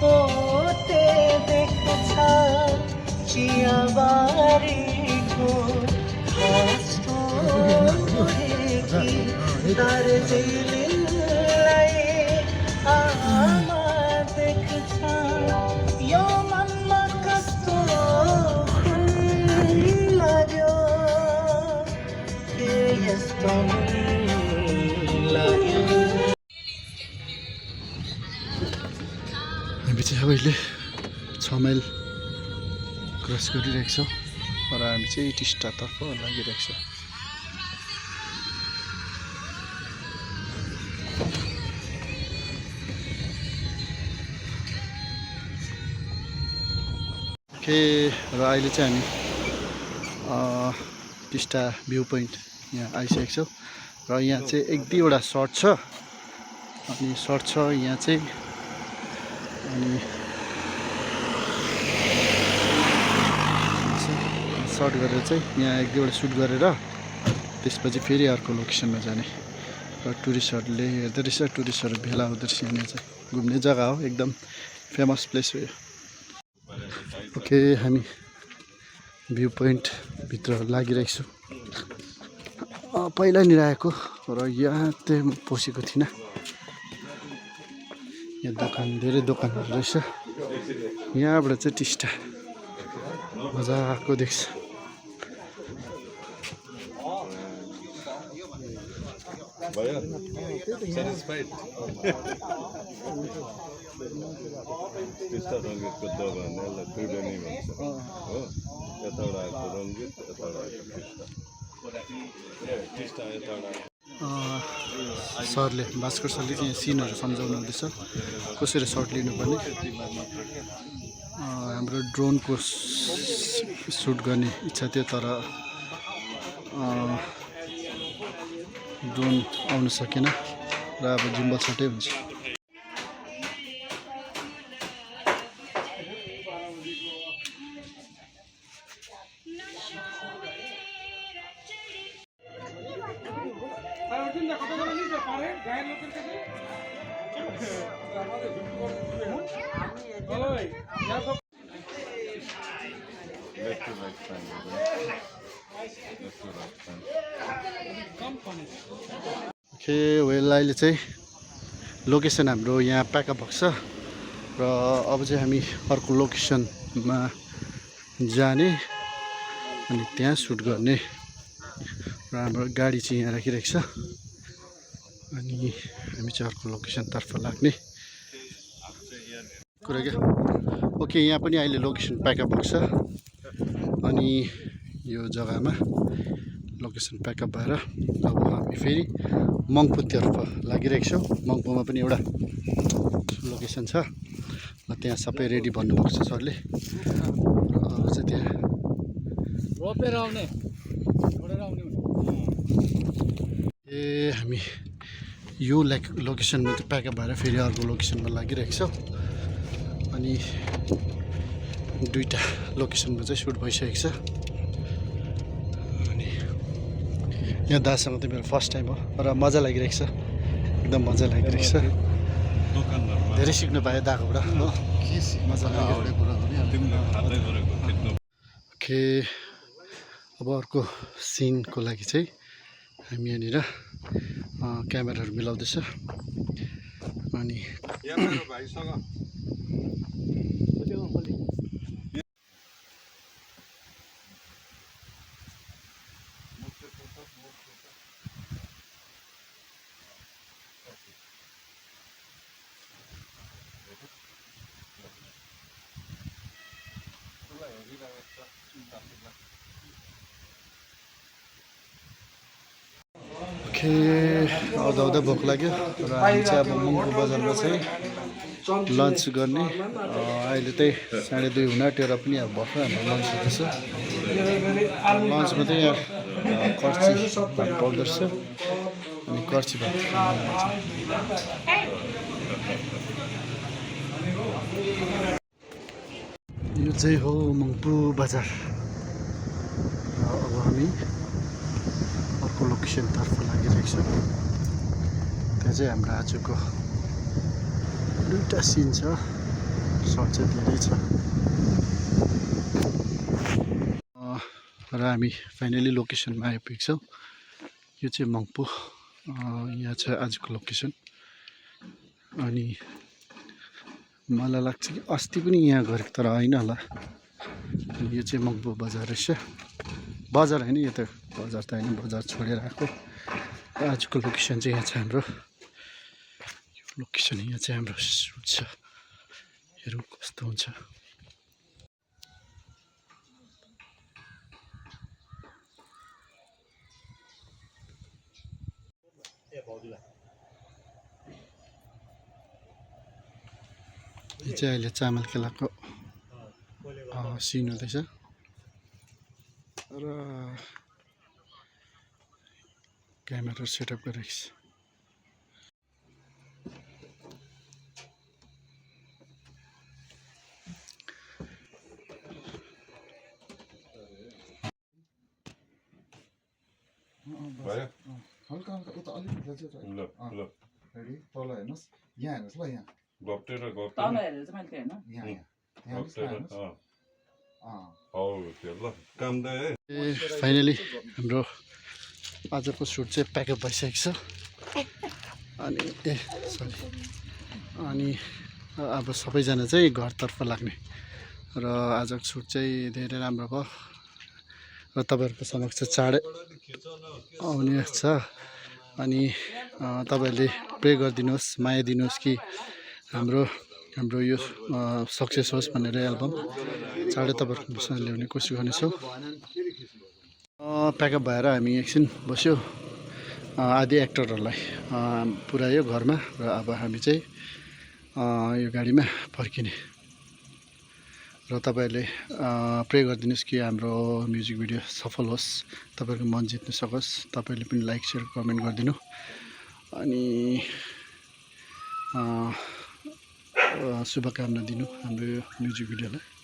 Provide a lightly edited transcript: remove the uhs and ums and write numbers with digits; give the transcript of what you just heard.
होते देख्छ चियाबारीको घाँसको मुरेकी दार्जिलिङलाई आमा देख्छ यो मनमा कस्तो खुन लाग्यो के यस्तो लाग्यो। हामी चाहिँ अब अहिले 6 माइल क्रस गरिरहेको छौँ र हामी चाहिँ टिस्टातर्फ लागिरहेको छौँ। र अहिले चाहिँ हामी टिस्टा भ्यू पोइन्ट यहाँ आइसकेको छौँ र यहाँ चाहिँ 1-2वटा सर्ट छ अनि सर्ट छ यहाँ चाहिँ अनि सर्ट गरेर चाहिँ यहाँ 1-2वटा सुट गरेर त्यसपछि फेरि अर्को लोकेसनमा जाने र टुरिस्टहरूले हेर्दो रहेछ टुरिस्टहरू भेला हुँदो रहेछ यहाँ चाहिँ घुम्ने जग्गा हो एकदम फेमस प्लेस हो यो। ओके हामी भ्यू पोइन्ट भित्र लागिरहेको छु पहिलानिर आएको र यहाँ चाहिँ म पसेको थिइनँ। यहाँ दोकान धेरै दोकानहरू रहेछ यहाँबाट चाहिँ टिस्टा मजाको देख्छ। टिस्टा रङ्गीतको दोकानलाई त्रिवेणी भन्छ हो यताबाट आएको रङ्गीत यताबाट आएको टिस्टा यताबाट सरले भास्कर सरले चाहिँ सिनहरू सम्झाउनु हुँदैछ कसरी सर्ट लिनुपर्ने। हाम्रो ड्रोनको सुट गर्ने इच्छा थियो तर ड्रोन आउन सकेन र अब जिम्बल सर्टै हुन्छ। ओके वेल अहिले चाहिँ लोकेसन हाम्रो यहाँ प्याकअप भएको छ र अब चाहिँ हामी अर्को लोकेसनमा जाने अनि त्यहाँ सुट गर्ने र हाम्रो गाडी चाहिँ यहाँ राखिरहेको छ अनि हामी चाहिँ अर्को लोकेसनतर्फ लाग्ने कुरा क्या। ओके यहाँ पनि अहिले लोकेसन प्याकअप भएको छ अनि यो जग्गामा लोकेसन प्याकअप भएर अब हामी फेरि मङ्पुतर्फ लागिरहेको छौँ। मङ्पुमा पनि एउटा लोकेसन छ र त्यहाँ सबै रेडी भन्नुभएको छ सरले र अब चाहिँ त्यहाँ रोपेर आउने ए हामी यो लोकेसनमा चाहिँ प्याकअप भएर फेरि अर्को लोकेसनमा लागिरहेको छौँ अनि 2टा लोकेसनमा चाहिँ सुट भइसकेको छ। यहाँ दासँग त मेरो फर्स्ट टाइम हो र मजा लागिरहेको छ एकदम मजा लागिरहेको छ धेरै सिक्नु पाएँ दाकोबाट हो मजा लाग्यो। ओके अब अर्को सिनको लागि चाहिँ हामी यहाँनिर क्यामेराहरू मिलाउँदैछ अनि ओके आउँदा आउँदा भोक लाग्यो र हामी चाहिँ अब मङ्पु बजारमा चाहिँ लन्च गर्ने अहिले चाहिँ 2:30 हुन आँट्यो र पनि अब भर्खर हाम्रो लन्च हुँदैछ। लन्चमा चाहिँ यहाँ कर्ची भात पाउँदो रहेछ अनि कर्ची भात यो चाहिँ हो मङ्पु बजार र अब हामी अर्को लोकेसनतर्फ लागिरहेको छौँ। त्यहाँ चाहिँ हाम्रो आजको 2टा सिन छ सर्ट चाहिँ धेरै छ र हामी फाइनली लोकेसनमा आइपुगेको छौँ यो चाहिँ मङ्पू यहाँ छ आजको लोकेसन अनि मलाई लाग्छ कि अस्ति पनि यहाँ गरेको तर होइन होला यो चाहिँ मङ्पू बजार रहेछ बजार होइन यो त बजार त होइन बजार छोडेर आएको आजको लोकेसन चाहिँ यहाँ छ हाम्रो लोकेसन यहाँ चाहिँ हाम्रो सुट छ हेरौँ कस्तो हुन्छ यो चाहिँ अहिले चामल केलाको सिन हुँदैछ र क्यामेरा सेटअप गरेको छ भयो हल्का हल्का उता अलिक ल ल रेडी तल हेर्नुहोस् यहाँ हेर्नुहोस् ल यहाँ गप्टेर तल गप्टेर हेरेर चाहिँ मैले हेर्नु यहाँ यहाँ गप्टेर हेर्नुहोस् हौ त्यो ल काम दे है फाइनली हाम्रो आजको सुट चाहिँ प्याकअप भइसकेको छ अनि सरी अनि अब सबैजना चाहिँ घरतर्फ लाग्ने र आजको सुट चाहिँ धेरै राम्रो भयो र तपाईँहरूको समक्ष चाँडै आउने छ अनि तपाईँहरूले प्रे गरिदिनुहोस् माया दिनुहोस् कि हाम्रो यो सक्सेस होस् भनेर एल्बम चाँडै तपाईँहरूको बिचमा ल्याउने कोसिस गर्नेछौँ प्याकअप भएर हामी एकछिन बस्यो आदि एक्टरहरूलाई पुऱ्यायो घरमा र अब हामी चाहिँ यो गाडीमा फर्किने र तपाईँहरूले प्रे गरिदिनुहोस् कि हाम्रो म्युजिक भिडियो सफल होस् तपाईँहरूको मन जित्न सकोस् तपाईँहरूले पनि लाइक सेयर कमेन्ट गरिदिनु अनि शुभकामना दिनु हाम्रो यो म्युजिक भिडियोलाई